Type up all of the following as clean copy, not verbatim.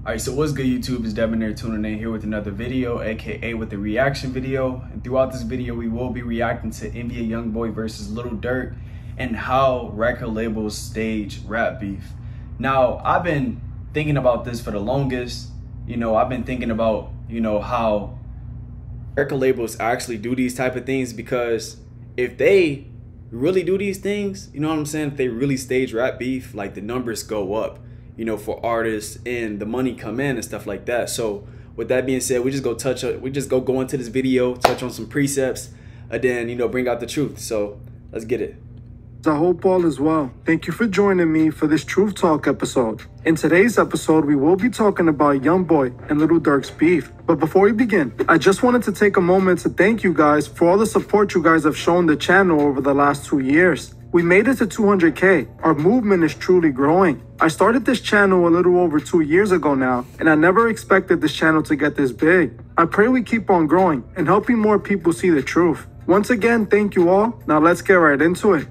Alright, so what's good YouTube? It's Devin there tuning in here with another video, aka with the reaction video. And throughout this video, we will be reacting to NBA Youngboy versus Lil Durk and how record labels stage rap beef. Now, I've been thinking about this for the longest. I've been thinking about, how record labels actually do these type of things, because if they really do these things, you know what I'm saying? If they really stage rap beef, like the numbers go up, for artists, and the money come in and stuff like that. So with that being said, we just go into this video, touch on some precepts, and then bring out the truth. So let's get it. I hope all is well. Thank you for joining me for this Truth Talk episode. In today's episode, we will be talking about Youngboy and Lil Durk's beef. But before we begin, I just wanted to take a moment to thank you guys for all the support you guys have shown the channel over the last 2 years. We made it to 200K. Our movement is truly growing. I started this channel a little over 2 years ago now, and I never expected this channel to get this big. I pray we keep on growing and helping more people see the truth. Once again, thank you all. Now let's get right into it.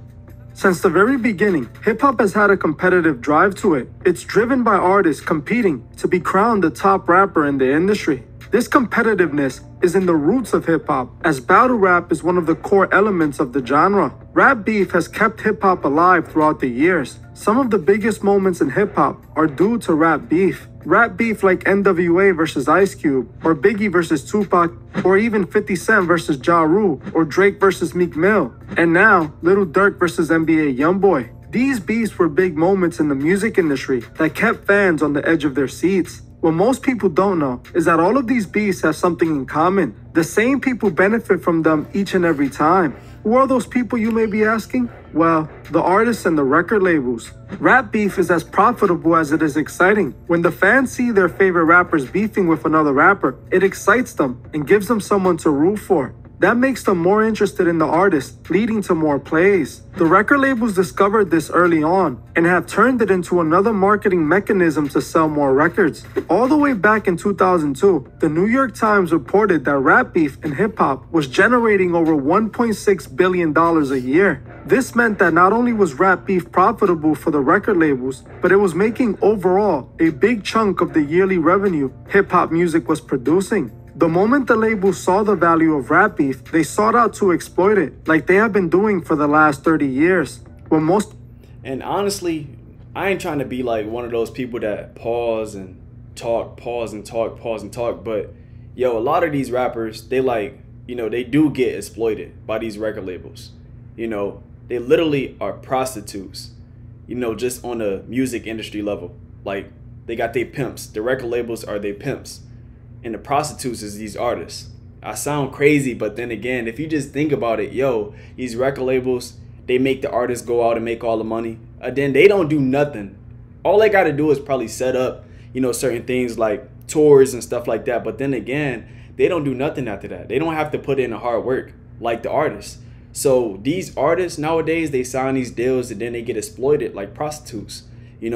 Since the very beginning, hip-hop has had a competitive drive to it. It's driven by artists competing to be crowned the top rapper in the industry. This competitiveness is in the roots of hip-hop, as battle rap is one of the core elements of the genre. Rap beef has kept hip-hop alive throughout the years. Some of the biggest moments in hip-hop are due to rap beef. Rap beef like NWA versus Ice Cube, or Biggie versus Tupac, or even 50 Cent versus Ja Rule, or Drake versus Meek Mill. And now, Lil Durk versus NBA Youngboy. These beefs were big moments in the music industry that kept fans on the edge of their seats. What most people don't know is that all of these beefs have something in common. The same people benefit from them each and every time. Who are those people, you may be asking? Well, the artists and the record labels. Rap beef is as profitable as it is exciting. When the fans see their favorite rappers beefing with another rapper, it excites them and gives them someone to root for. That makes them more interested in the artist, leading to more plays. The record labels discovered this early on and have turned it into another marketing mechanism to sell more records. All the way back in 2002, the New York Times reported that rap beef in hip-hop was generating over $1.6 billion a year. This meant that not only was rap beef profitable for the record labels, but it was making overall a big chunk of the yearly revenue hip-hop music was producing. The moment the labels saw the value of rap beef, they sought out to exploit it, like they have been doing for the last 30 years. And honestly, I ain't trying to be like one of those people that pause and talk, but yo, a lot of these rappers, they they do get exploited by these record labels. They literally are prostitutes, just on the music industry level. Like, they got their pimps. The record labels are their pimps. And the prostitutes is these artists. I sound crazy, but then again, if you just think about it, these record labels, they make the artists go out and make all the money. Then they don't do nothing. All they got to do is probably set up, certain things like tours and stuff like that. But then again, they don't do nothing after that. They don't have to put in the hard work like the artists. So these artists nowadays, they sign these deals and then they get exploited like prostitutes.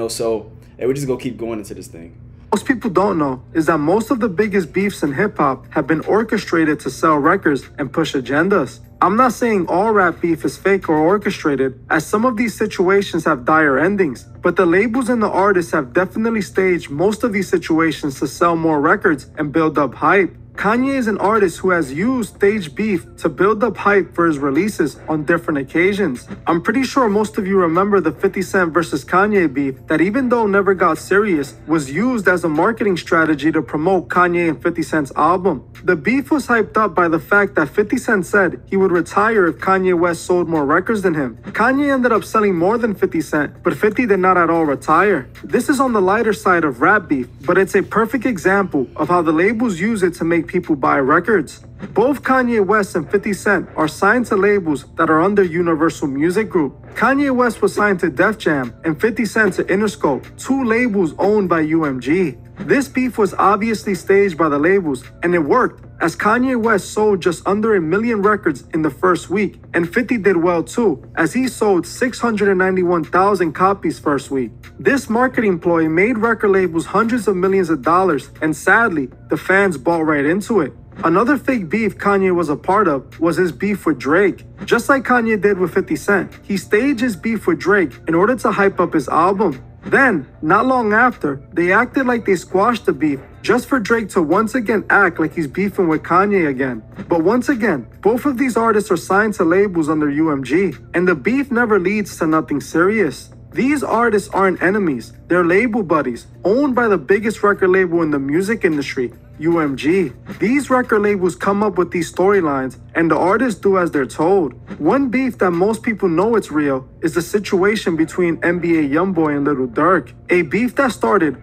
So hey, we're just going to keep going into this thing. Most people don't know is that most of the biggest beefs in hip-hop have been orchestrated to sell records and push agendas. I'm not saying all rap beef is fake or orchestrated, as some of these situations have dire endings, but the labels and the artists have definitely staged most of these situations to sell more records and build up hype. Kanye is an artist who has used stage beef to build up hype for his releases on different occasions. I'm pretty sure most of you remember the 50 Cent versus Kanye beef that, even though never got serious, was used as a marketing strategy to promote Kanye and 50 Cent's album. The beef was hyped up by the fact that 50 Cent said he would retire if Kanye West sold more records than him. Kanye ended up selling more than 50 Cent, but 50 did not at all retire. This is on the lighter side of rap beef, but it's a perfect example of how the labels use it to make people buy records. Both Kanye West and 50 Cent are signed to labels that are under Universal Music Group. Kanye West was signed to Def Jam and 50 Cent to Interscope, two labels owned by UMG. This beef was obviously staged by the labels, and it worked, as Kanye West sold just under 1 million records in the first week, and 50 did well too, as he sold 691,000 copies first week. This marketing ploy made record labels hundreds of millions of dollars, and sadly, the fans bought right into it. Another fake beef Kanye was a part of was his beef with Drake. Just like Kanye did with 50 Cent, he staged his beef with Drake in order to hype up his album. Then, not long after, they acted like they squashed the beef just for Drake to once again act like he's beefing with Kanye again. But once again, both of these artists are signed to labels under UMG, and the beef never leads to nothing serious. These artists aren't enemies, they're label buddies, owned by the biggest record label in the music industry, UMG. These record labels come up with these storylines, and the artists do as they're told. One beef that most people know it's real is the situation between NBA Youngboy and Lil Durk, a beef that started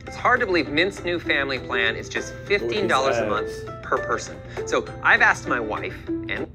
It's hard to believe Mint's new family plan is just $15 a month per person. So I've asked my wife and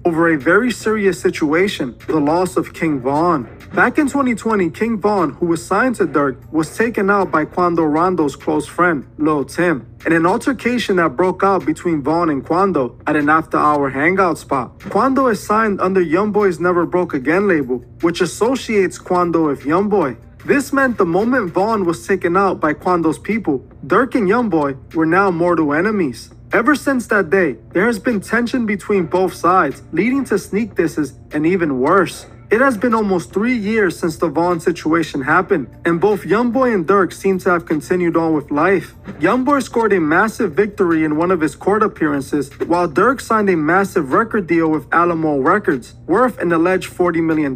over a very serious situation, the loss of King Von. Back in 2020, King Von, who was signed to Durk, was taken out by Quando Rondo's close friend, Lil Tim, in an altercation that broke out between Von and Quando at an after-hour hangout spot. Quando is signed under Youngboy's Never Broke Again label, which associates Quando with Youngboy. This meant the moment Von was taken out by Quando's people, Durk and Youngboy were now mortal enemies. Ever since that day, there has been tension between both sides, leading to sneak disses and even worse. It has been almost 3 years since the Von situation happened, and both Youngboy and Durk seem to have continued on with life. Youngboy scored a massive victory in one of his court appearances, while Durk signed a massive record deal with Alamo Records, worth an alleged $40 million.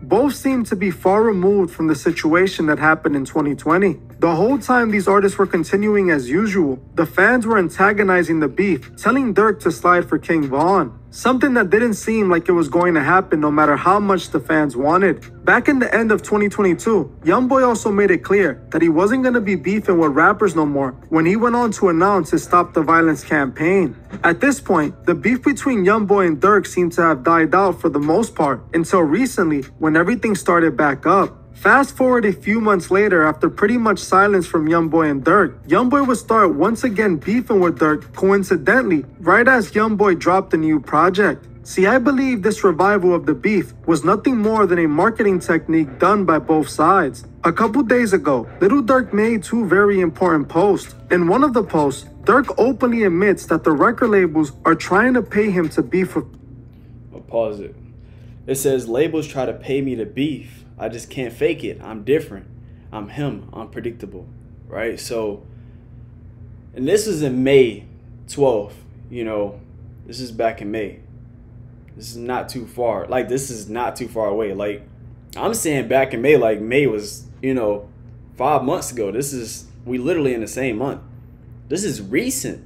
Both seem to be far removed from the situation that happened in 2020. The whole time these artists were continuing as usual, the fans were antagonizing the beef, telling Durk to slide for King Von. Something that didn't seem like it was going to happen no matter how much the fans wanted. Back in the end of 2022, Youngboy also made it clear that he wasn't going to be beefing with rappers no more when he went on to announce his Stop the Violence campaign. At this point, the beef between Youngboy and Durk seemed to have died out for the most part, until recently when everything started back up. Fast forward a few months later, after pretty much silence from Youngboy and Durk, Youngboy would start once again beefing with Durk, coincidentally, right as Youngboy dropped a new project. See, I believe this revival of the beef was nothing more than a marketing technique done by both sides. A couple days ago, Lil Durk made two very important posts. In one of the posts, Durk openly admits that the record labels are trying to pay him to beef with... I'll pause it. It says, labels try to pay me to beef. I just can't fake it. I'm different. I'm him. Unpredictable. Right? So, and this is in May 12th. You know, this is back in May. This is not too far. Like, this is not too far away. Like, I'm saying back in May, like May was, 5 months ago. We literally in the same month. This is recent.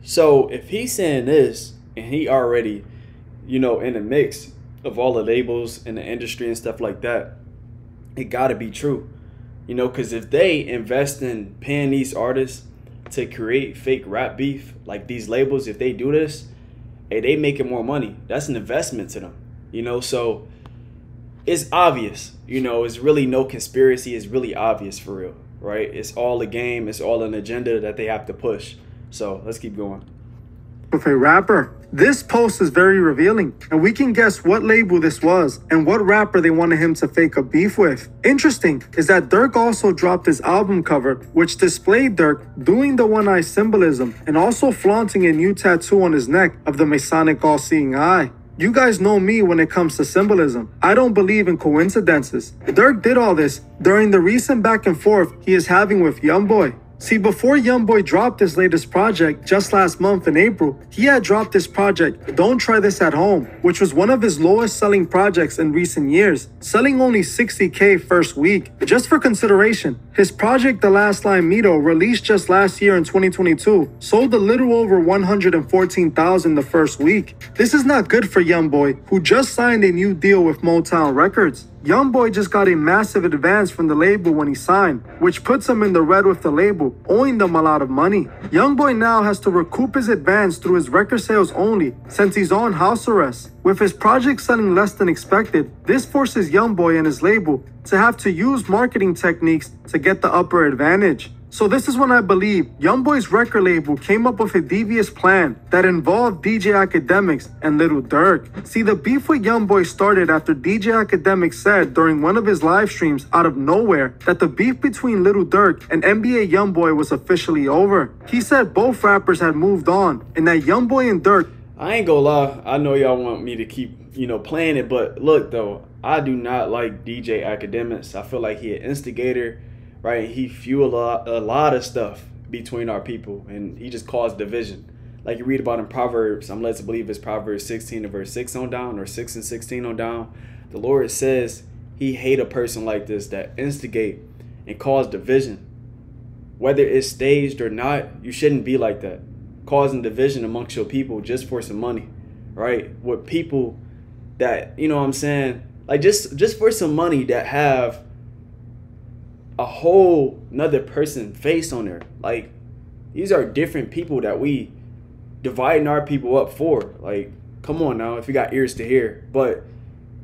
So, if he's saying this and he already, in the mix of all the labels in the industry and stuff like that, it gotta be true, because if they invest in paying these artists to create fake rap beef, like these labels, if they do this, hey, they making more money. That's an investment to them, so it's obvious, it's really no conspiracy. It's really obvious for real, right? It's all a game. It's all an agenda that they have to push. So let's keep going. With a rapper. This post is very revealing, and we can guess what label this was and what rapper they wanted him to fake a beef with. Interesting is that Durk also dropped his album cover, which displayed Durk doing the one eye symbolism and also flaunting a new tattoo on his neck of the Masonic all-seeing eye. You guys know me when it comes to symbolism. I don't believe in coincidences. Durk did all this during the recent back and forth he is having with Youngboy. See, before Youngboy dropped his latest project just last month in April, he had dropped his project, Don't Try This at Home, which was one of his lowest selling projects in recent years, selling only 60K first week. Just for consideration, his project The Last Line Mito, released just last year in 2022, sold a little over 114,000 the first week. This is not good for Youngboy, who just signed a new deal with Motown Records. Youngboy just got a massive advance from the label when he signed, which puts him in the red with the label, owing them a lot of money. Youngboy now has to recoup his advance through his record sales only, since he's on house arrest. With his project selling less than expected, this forces Youngboy and his label to have to use marketing techniques to get the upper advantage. So this is when I believe Youngboy's record label came up with a devious plan that involved DJ Academics and Lil Durk. See, the beef with Youngboy started after DJ Academics said during one of his live streams out of nowhere that the beef between Lil Durk and NBA Youngboy was officially over. He said both rappers had moved on and that Youngboy and Durk... I ain't gonna lie, I know y'all want me to keep, playing it, but look though, I do not like DJ Academics. I feel like he an instigator, right? He fueled a lot of stuff between our people, and he just caused division. Like you read about in Proverbs, I'm led to believe it's Proverbs 16 and verse 6 on down, or 6 and 16 on down. The Lord says he hate a person like this that instigate and cause division. Whether it's staged or not, you shouldn't be like that, causing division amongst your people just for some money, right? With people that, you know what I'm saying, like just for some money that have a whole nother person face on there. Like, these are different people that we dividing our people up for. Like, come on now, if you got ears to hear. But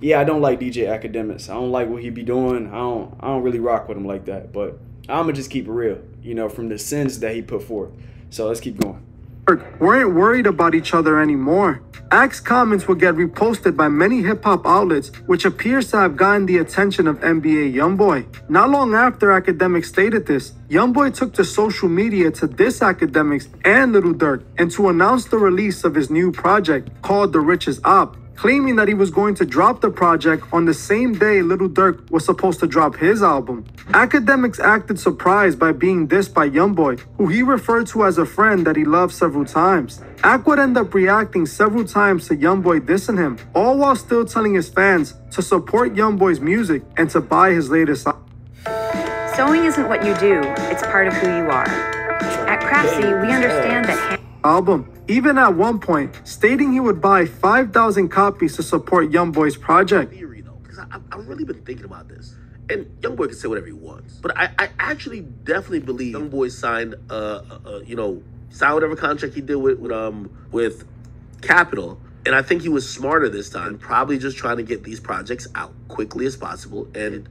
yeah, I don't like DJ Academics. I don't like what he be doing. I don't really rock with him like that. But I'ma just keep it real, you know, from the sins that he put forth. So let's keep going. Weren't worried about each other anymore. Axe comments would get reposted by many hip-hop outlets, which appears to have gotten the attention of NBA Youngboy. Not long after Academics stated this, Youngboy took to social media to diss Academics and Lil Durk and to announce the release of his new project called The Richest Op, claiming that he was going to drop the project on the same day Lil Durk was supposed to drop his album. Academics acted surprised by being dissed by Youngboy, who he referred to as a friend that he loved several times. Ak would end up reacting several times to Youngboy dissing him, all while still telling his fans to support Youngboy's music and to buy his latest album. Sewing isn't what you do, it's part of who you are. At Craftsy, we understand that album, even at one point stating he would buy 5,000 copies to support Youngboy's project. Theory though, because I've really been thinking about this, and Youngboy can say whatever he wants, but I actually definitely believe Youngboy signed signed whatever contract he did with Capitol, and I think he was smarter this time, probably just trying to get these projects out quickly as possible, and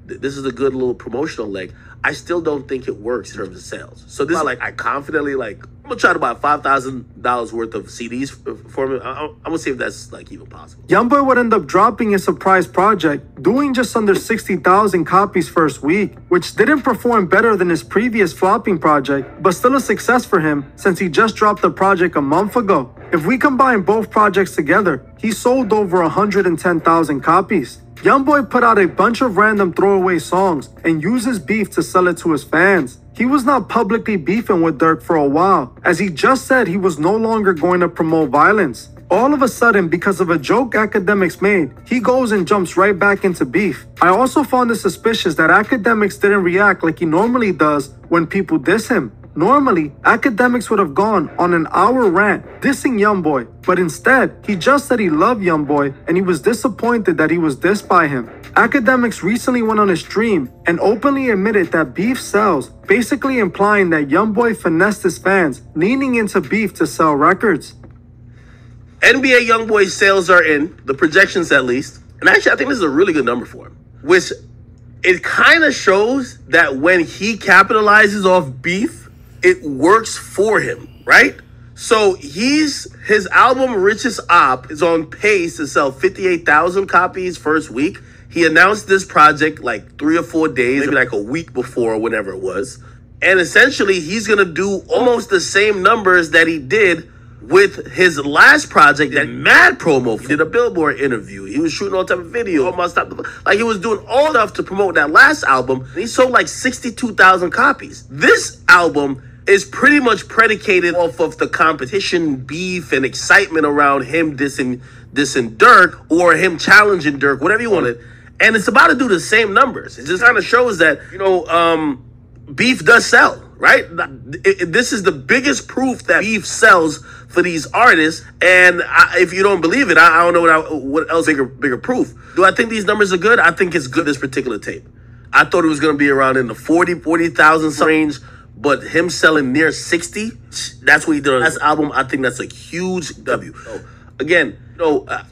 this is a good little promotional leg. I still don't think it works in terms of sales. So this is like, I confidently, like, I'm gonna try to buy $5,000 worth of CDs for me. I'm gonna see if that's like even possible. Youngboy would end up dropping a surprise project, doing just under 60,000 copies first week, which didn't perform better than his previous flopping project, but still a success for him since he just dropped the project a month ago. If we combine both projects together, he sold over 110,000 copies. Youngboy put out a bunch of random throwaway songs and used his beef to sell it to his fans. He was not publicly beefing with Durk for a while, as he just said he was no longer going to promote violence. All of a sudden, because of a joke Academics made, he goes and jumps right back into beef. I also found it suspicious that Academics didn't react like he normally does when people diss him. Normally, Academics would have gone on an hour rant dissing Youngboy, but instead, he just said he loved Youngboy and he was disappointed that he was dissed by him. Academics recently went on a stream and openly admitted that beef sells, basically implying that Youngboy finessed his fans, leaning into beef to sell records. NBA Youngboy sales are in, the projections at least, and actually I think this is a really good number for him, which it kind of shows that when he capitalizes off beef, it works for him, right? So his album Richest Op is on pace to sell 58,000 copies first week. He announced this project like 3 or 4 days, maybe like a week before, or whenever it was. And essentially, he's gonna do almost the same numbers that he did with his last project, that mad promo. He did a Billboard interview. He was shooting all type of video, almost like he was doing all stuff to promote that last album. And he sold like 62,000 copies. This album is pretty much predicated off of the competition, beef, and excitement around him dissing Durk, or him challenging Durk, whatever you wanted. And it's about to do the same numbers. It just kind of shows that, beef does sell, right? This is the biggest proof that beef sells for these artists. And if you don't believe it, I don't know what else bigger proof. Do I think these numbers are good? I think it's good, this particular tape. I thought it was going to be around in the 40,000 range. But him selling near 60, that's what he did on this album. I think that's a huge W. So, again,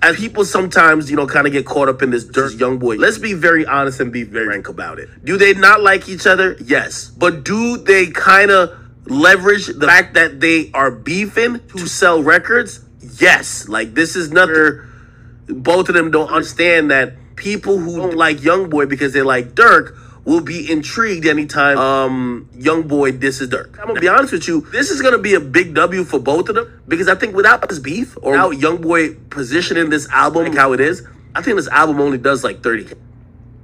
as people sometimes, kind of get caught up in this Durk Youngboy, let's be very honest and be very frank about it. Do they not like each other? Yes. But do they kind of leverage the fact that they are beefing to sell records? Yes. Like, this is another, both of them don't understand that people who don't like Youngboy because they like Durk will be intrigued anytime Youngboy disses Durk. I'm gonna be honest with you, this is gonna be a big W for both of them, because I think without this beef, or without Youngboy positioning this album like how it is, I think this album only does like 30K,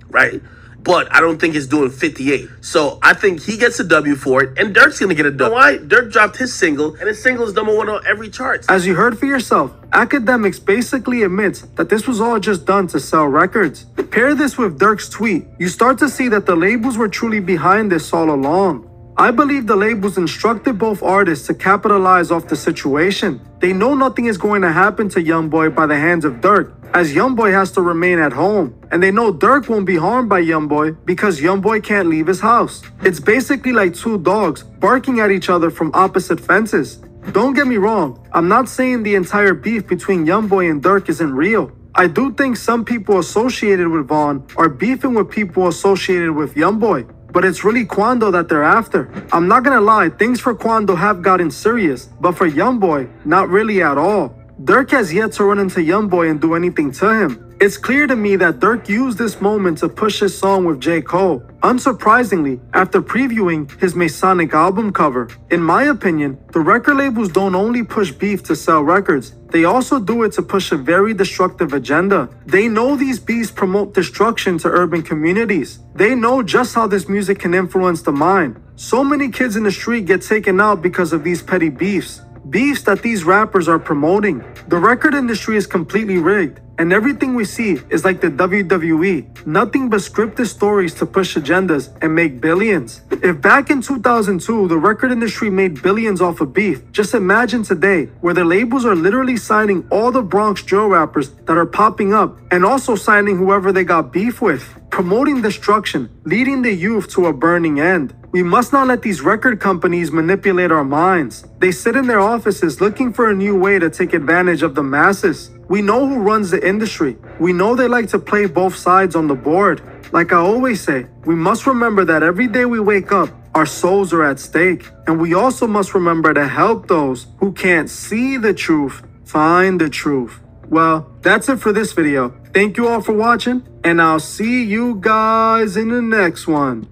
right? But I don't think it's doing 58. So I think he gets a W for it, and Dirk's gonna get a W. Why? Dirk dropped his single, and his single is #1 on every chart. As you heard for yourself, Akademiks basically admits that this was all just done to sell records. Pair this with Dirk's tweet, you start to see that the labels were truly behind this all along. I believe the labels instructed both artists to capitalize off the situation. They know nothing is going to happen to Youngboy by the hands of Dirk, as Youngboy has to remain at home. And they know Dirk won't be harmed by Youngboy because Youngboy can't leave his house. It's basically like two dogs barking at each other from opposite fences. Don't get me wrong, I'm not saying the entire beef between Youngboy and Dirk isn't real. I do think some people associated with Vaughn are beefing with people associated with Youngboy. But it's really Quando that they're after. I'm not gonna lie, things for Quando have gotten serious, but for Youngboy, not really at all. Dirk has yet to run into Youngboy and do anything to him. It's clear to me that Dirk used this moment to push his song with J. Cole, unsurprisingly, after previewing his Masonic album cover. In my opinion, the record labels don't only push beef to sell records, they also do it to push a very destructive agenda. They know these beefs promote destruction to urban communities. They know just how this music can influence the mind. So many kids in the street get taken out because of these petty beefs. Beefs that these rappers are promoting. The record industry is completely rigged, and everything we see is like the WWE. Nothing but scripted stories to push agendas and make billions. If back in 2002, the record industry made billions off of beef, just imagine today, where the labels are literally signing all the Bronx drill rappers that are popping up, and also signing whoever they got beef with. Promoting destruction, leading the youth to a burning end. We must not let these record companies manipulate our minds. They sit in their offices looking for a new way to take advantage of the masses. We know who runs the industry. We know they like to play both sides on the board. Like I always say, we must remember that every day we wake up, our souls are at stake. And we also must remember to help those who can't see the truth find the truth. Well, that's it for this video. Thank you all for watching, and I'll see you guys in the next one.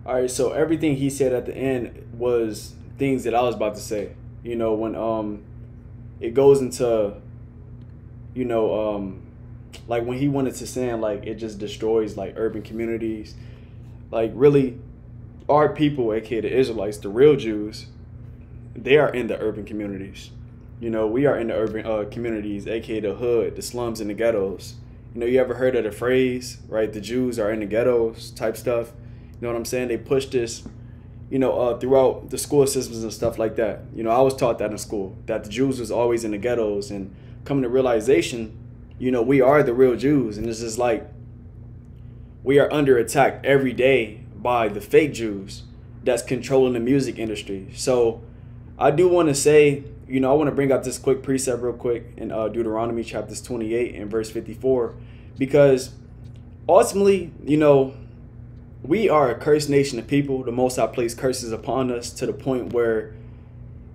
All right, so everything he said at the end was things that I was about to say. You know, when it goes into, you know, like when he wanted to say like it just destroys like urban communities. Like really, our people, aka the Israelites, the real Jews, they are in the urban communities. You know, we are in the urban communities, aka the hood, the slums, and the ghettos. You know, you ever heard of the phrase, right? The Jews are in the ghettos type stuff. You know what I'm saying? They push this, you know, throughout the school systems and stuff like that. You know, I was taught that in school, that the Jews was always in the ghettos, and coming to realization, you know, we are the real Jews. And it's just like, we are under attack every day by the fake Jews that's controlling the music industry. So I do want to say, you know, I want to bring out this quick precept real quick in Deuteronomy chapters 28 and verse 54, because ultimately, you know, we are a cursed nation of people. The Most High placed curses upon us to the point where,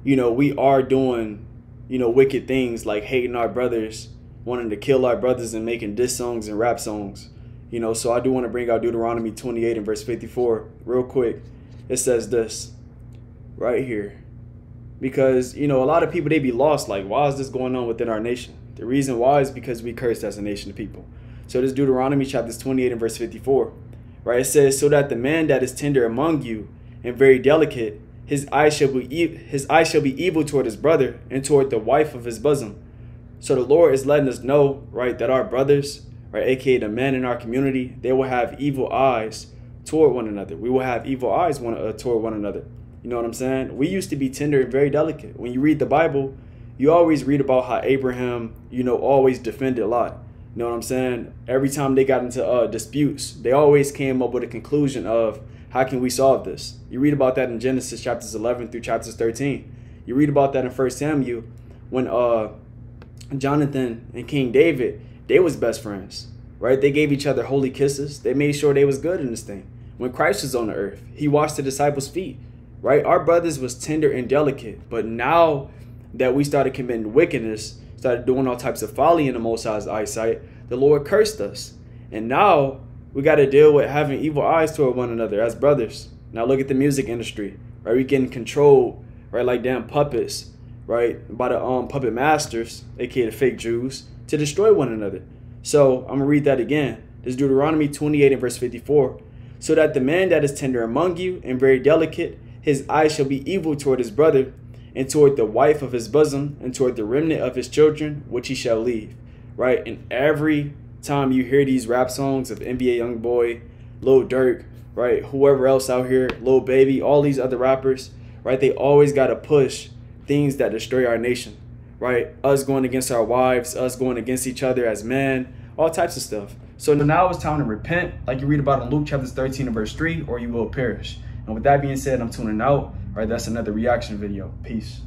you know, we are doing, you know, wicked things like hating our brothers, wanting to kill our brothers, and making diss songs and rap songs. You know, so I do want to bring out Deuteronomy 28 and verse 54 real quick. It says this right here. Because, you know, a lot of people, they be lost. Like, why is this going on within our nation? The reason why is because we cursed as a nation of people. So this Deuteronomy chapters 28 and verse 54, right? It says, so that the man that is tender among you and very delicate, his eye shall be evil toward his brother and toward the wife of his bosom. So the Lord is letting us know, right, that our brothers, right, aka the men in our community, they will have evil eyes toward one another. We will have evil eyes toward one another. You know what I'm saying? We used to be tender and very delicate. When you read the Bible, you always read about how Abraham, you know, always defended Lot. You know what I'm saying? Every time they got into disputes, they always came up with a conclusion of, how can we solve this? You read about that in Genesis chapters 11 through chapters 13. You read about that in 1 Samuel when Jonathan and King David, they was best friends, right? They gave each other holy kisses. They made sure they was good in this thing. When Christ was on the earth, he washed the disciples' feet. Right, our brothers was tender and delicate, but now that we started committing wickedness, started doing all types of folly in the Most High's eyesight, the Lord cursed us, and now we got to deal with having evil eyes toward one another as brothers. Now look at the music industry, right? We getting controlled, right, like damn puppets, right, by the puppet masters, aka the fake Jews, to destroy one another. So I'm going to read that again. This is Deuteronomy 28 and verse 54. So that the man that is tender among you and very delicate, his eye shall be evil toward his brother, and toward the wife of his bosom, and toward the remnant of his children, which he shall leave. Right? And every time you hear these rap songs of NBA Youngboy, Lil Durk, right, whoever else out here, Lil Baby, all these other rappers, right, they always got to push things that destroy our nation, right? Us going against our wives, us going against each other as men, all types of stuff. So now it's time to repent, like you read about in Luke chapter 13 and verse 3, or you will perish. And with that being said, I'm tuning out. All right, that's another reaction video. Peace.